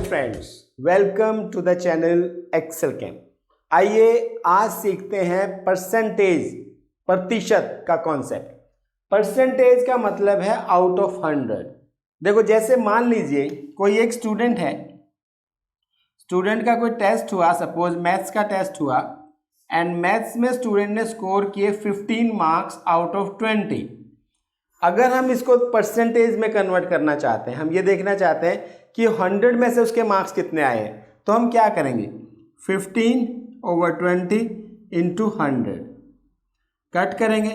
Friends, welcome to the channel Excel Camp. आइए आज सीखते हैं परसेंटेज, प्रतिशत का कॉन्सेप्ट। परसेंटेज का मतलब है आउट ऑफ 100। देखो, जैसे मान लीजिए कोई एक स्टूडेंट है, स्टूडेंट का कोई टेस्ट हुआ, सपोज मैथ्स का टेस्ट हुआ, एंड मैथ्स में स्टूडेंट ने स्कोर किए 15 मार्क्स आउट ऑफ 20। अगर हम इसको परसेंटेज में कन्वर्ट करना चाहते हैं, हम ये देखना चाहते हैं कि 100 में से उसके मार्क्स कितने आए हैं, तो हम क्या करेंगे, 15/20 इंटू 100 कट करेंगे,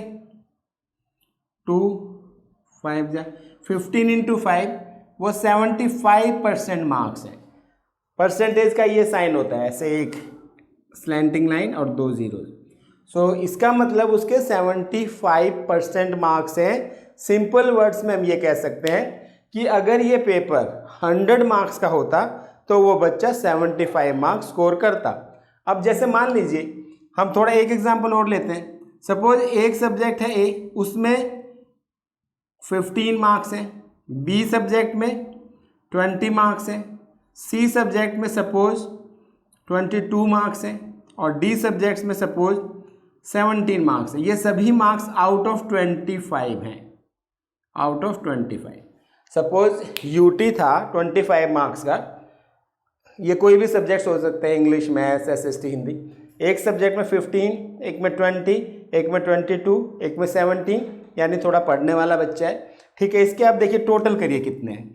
2 5 15 इंटू 5 वो 75% मार्क्स है। परसेंटेज का ये साइन होता है, ऐसे एक स्लैंटिंग लाइन और 2 जीरो। सो इसका मतलब उसके 75% मार्क्स हैं। सिंपल वर्ड्स में हम ये कह सकते हैं कि अगर ये पेपर 100 मार्क्स का होता तो वो बच्चा 75 मार्क्स स्कोर करता। अब जैसे मान लीजिए हम थोड़ा एक एग्जांपल और लेते हैं। सपोज एक सब्जेक्ट है ए, उसमें 15 मार्क्स हैं, बी सब्जेक्ट में 20 मार्क्स हैं, सी सब्जेक्ट में सपोज 22 मार्क्स हैं और डी सब्जेक्ट्स में सपोज 17 मार्क्स हैं। ये सभी मार्क्स आउट ऑफ 25 हैं, आउट ऑफ 25। सपोज यूटी था 25 मार्क्स का, ये कोई भी सब्जेक्ट्स हो सकते हैं, इंग्लिश, मैथ्स, एसएसटी, हिंदी। एक सब्जेक्ट में 15, एक में 20, एक में 22, एक में 17, यानी थोड़ा पढ़ने वाला बच्चा है। ठीक है, इसके आप देखिए टोटल करिए कितने हैं,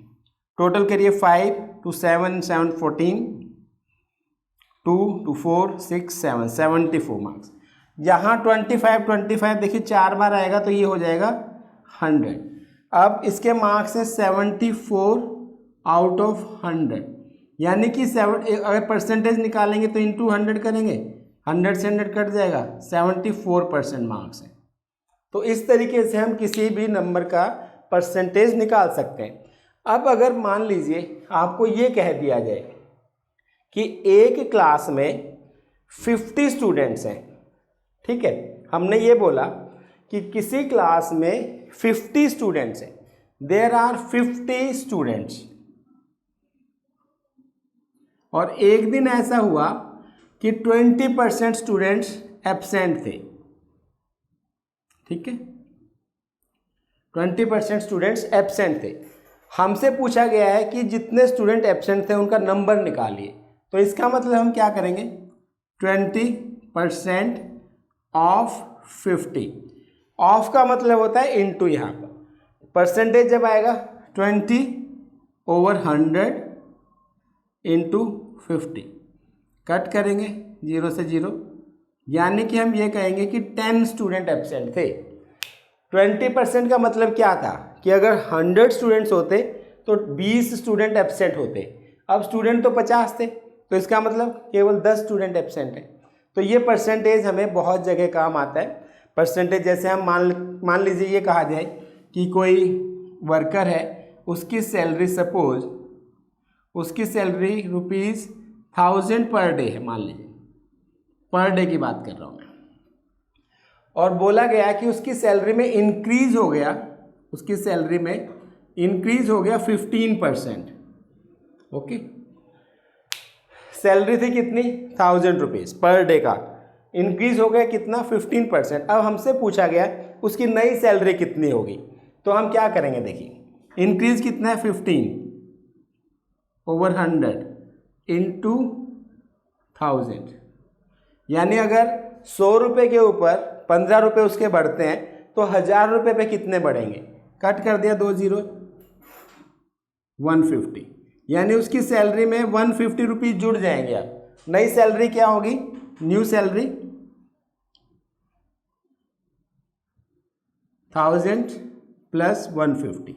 टोटल करिए 5 2 7 7 14, 2 2 4 6 7 74 मार्क्स। यहाँ 25 देखिए 4 बार आएगा तो ये हो जाएगा 100। अब इसके मार्क्स हैं 74 आउट ऑफ 100, यानी कि अगर परसेंटेज निकालेंगे तो इंटू 100 करेंगे, 100 से 100 कट जाएगा, 74% मार्क्स हैं। तो इस तरीके से हम किसी भी नंबर का परसेंटेज निकाल सकते हैं। अब अगर मान लीजिए आपको ये कह दिया जाए कि एक क्लास में 50 स्टूडेंट्स हैं, ठीक है, हमने ये बोला कि किसी क्लास में 50 स्टूडेंट्स हैं, देयर आर 50 स्टूडेंट्स, और एक दिन ऐसा हुआ कि 20% स्टूडेंट्स एब्सेंट थे। ठीक है, 20% स्टूडेंट्स एब्सेंट थे। हमसे पूछा गया है कि जितने स्टूडेंट एब्सेंट थे उनका नंबर निकालिए। तो इसका मतलब हम क्या करेंगे, 20% ऑफ 50। ऑफ का मतलब होता है इनटू, यहाँ पर परसेंटेज जब आएगा 20/100 इंटू 50, कट करेंगे 0 से 0, यानी कि हम ये कहेंगे कि 10 स्टूडेंट एब्सेंट थे। 20% का मतलब क्या था कि अगर 100 स्टूडेंट्स होते तो 20 स्टूडेंट एब्सेंट होते। अब स्टूडेंट तो 50 थे, तो इसका मतलब केवल 10 स्टूडेंट एब्सेंट हैं। तो ये परसेंटेज हमें बहुत जगह काम आता है। परसेंटेज जैसे हम मान लीजिए ये कहा जाए कि कोई वर्कर है, उसकी सैलरी सपोज उसकी सैलरी ₹1000 पर डे है, मान लीजिए पर डे की बात कर रहा हूँ मैं, और बोला गया कि उसकी सैलरी में इंक्रीज हो गया, उसकी सैलरी में इंक्रीज हो गया 15%। ओके, सैलरी थी कितनी, ₹1000 पर डे का, इंक्रीज हो गया कितना, 15%। अब हमसे पूछा गया उसकी नई सैलरी कितनी होगी, तो हम क्या करेंगे, देखिए इंक्रीज कितना है, 15/100 इंटू 1000, यानी अगर 100 रुपये के ऊपर 15 रुपये उसके बढ़ते हैं तो 1000 रुपये पे कितने बढ़ेंगे, कट कर दिया 2 जीरो, 150, यानी उसकी सैलरी में 150 रुपीज़ जुड़ जाएंगे। अब नई सैलरी क्या होगी, न्यू सैलरी 1000 प्लस 150,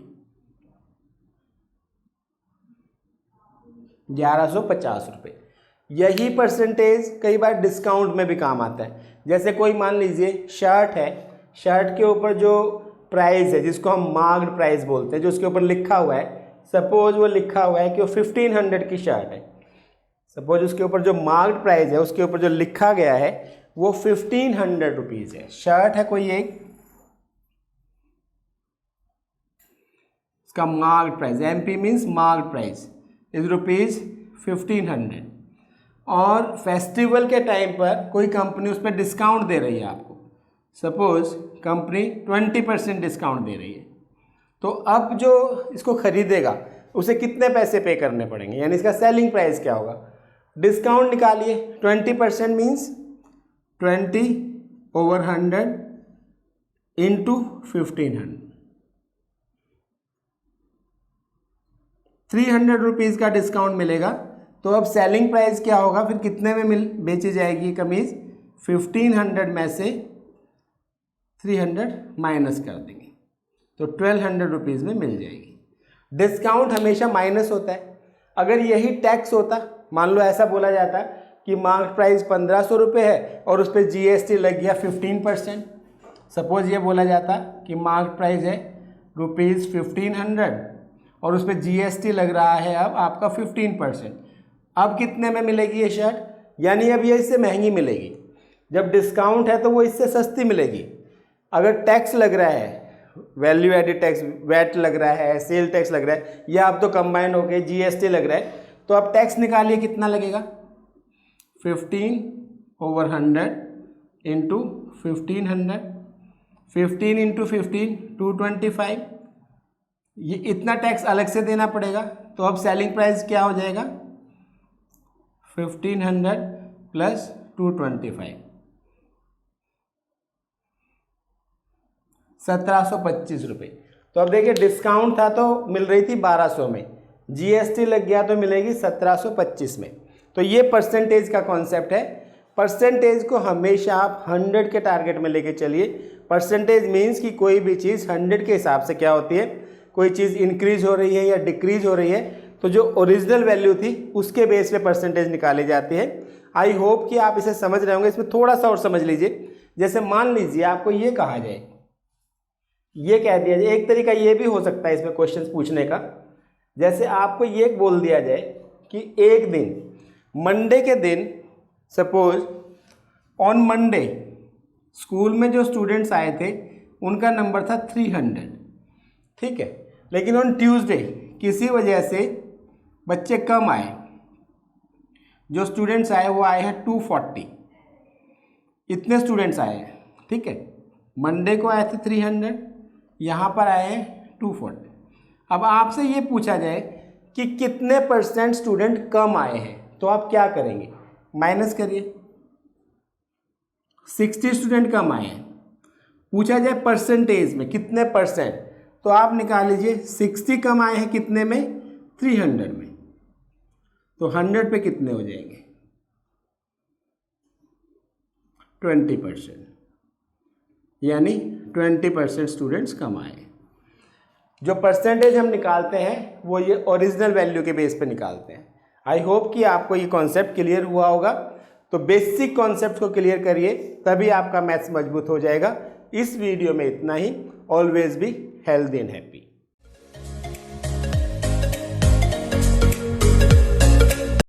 1150 रुपये। यही परसेंटेज कई बार डिस्काउंट में भी काम आता है। जैसे कोई मान लीजिए शर्ट है, शर्ट के ऊपर जो प्राइस है, जिसको हम मार्क्ड प्राइस बोलते हैं, जो उसके ऊपर लिखा हुआ है, सपोज वो लिखा हुआ है कि वो 1500 की शर्ट है, सपोज उसके ऊपर जो मार्क्ड प्राइस है, उसके ऊपर जो लिखा गया है वो 1500 रुपीज़ है। शर्ट है कोई एक, इसका marked price, MP means marked price is 1500 और फेस्टिवल के टाइम पर कोई कंपनी उस पर डिस्काउंट दे रही है आपको, सपोज कंपनी 20% डिस्काउंट दे रही है, तो अब जो इसको खरीदेगा उसे कितने पैसे पे करने पड़ेंगे, यानी इसका सेलिंग प्राइस क्या होगा। डिस्काउंट निकालिए, 20% मीन्स 20/100 इंटू 1500, 300 रुपीज़ का डिस्काउंट मिलेगा। तो अब सेलिंग प्राइस क्या होगा, फिर कितने में बेची जाएगी कमीज़, 1500 में से 300 माइनस कर देंगे तो 1200 रुपीज़ में मिल जाएगी। डिस्काउंट हमेशा माइनस होता है। अगर यही टैक्स होता, मान लो ऐसा बोला जाता कि मार्केट प्राइस 1500 रुपये है और उस पर GST लग गया 15%, सपोज ये बोला जाता कि मार्केट प्राइस है ₹1500 और उस पर GST लग रहा है अब आपका 15%, अब कितने में मिलेगी ये शर्ट, यानी अब ये इससे महंगी मिलेगी। जब डिस्काउंट है तो वो इससे सस्ती मिलेगी। अगर टैक्स लग रहा है, वैल्यू एडिड टैक्स वैट लग रहा है, सेल टैक्स लग रहा है, या अब तो कंबाइन हो गए GST लग रहा है, तो अब टैक्स निकालिए कितना लगेगा, 15/100 इंटू 1500, 15 इंटू 15 225, ये इतना टैक्स अलग से देना पड़ेगा। तो अब सेलिंग प्राइस क्या हो जाएगा, 1500 प्लस 225, 1725 रुपये। तो अब देखिए डिस्काउंट था तो मिल रही थी 1200 में, GST लग गया तो मिलेगी 1725 में। तो ये परसेंटेज का कॉन्सेप्ट है। परसेंटेज को हमेशा आप 100 के टारगेट में लेके चलिए। परसेंटेज मीन्स कि कोई भी चीज़ 100 के हिसाब से क्या होती है, कोई चीज़ इंक्रीज हो रही है या डिक्रीज हो रही है, तो जो ओरिजिनल वैल्यू थी उसके बेस पे परसेंटेज निकाली जाती है। आई होप कि आप इसे समझ रहे होंगे। इसमें थोड़ा सा और समझ लीजिए। जैसे मान लीजिए आपको ये कहा जाए, ये कह दिया जाए, एक तरीका ये भी हो सकता है इसमें क्वेश्चंस पूछने का, जैसे आपको ये बोल दिया जाए कि एक दिन मंडे के दिन, सपोज ऑन मंडे स्कूल में जो स्टूडेंट्स आए थे उनका नंबर था 300, ठीक है, लेकिन ऑन ट्यूसडे किसी वजह से बच्चे कम आए, जो स्टूडेंट्स आए वो आए हैं 240, इतने स्टूडेंट्स आए हैं, ठीक है। मंडे को आए थे 300, यहाँ पर आए हैं 240। अब आपसे ये पूछा जाए कि कितने % स्टूडेंट कम आए हैं, तो आप क्या करेंगे, माइनस करिए। 60 स्टूडेंट कम आए हैं, पूछा जाए परसेंटेज में कितने %, तो आप निकाल लीजिए 60 कम आए हैं कितने में, 300 में, तो 100 पे कितने हो जाएंगे, 20%, यानी 20% स्टूडेंट्स कम आए। जो परसेंटेज हम निकालते हैं वो ये ओरिजिनल वैल्यू के बेस पे निकालते हैं। आई होप कि आपको ये कॉन्सेप्ट क्लियर हुआ होगा। तो बेसिक कॉन्सेप्ट को क्लियर करिए, तभी आपका मैथ्स मजबूत हो जाएगा। इस वीडियो में इतना ही। Always be healthy and happy.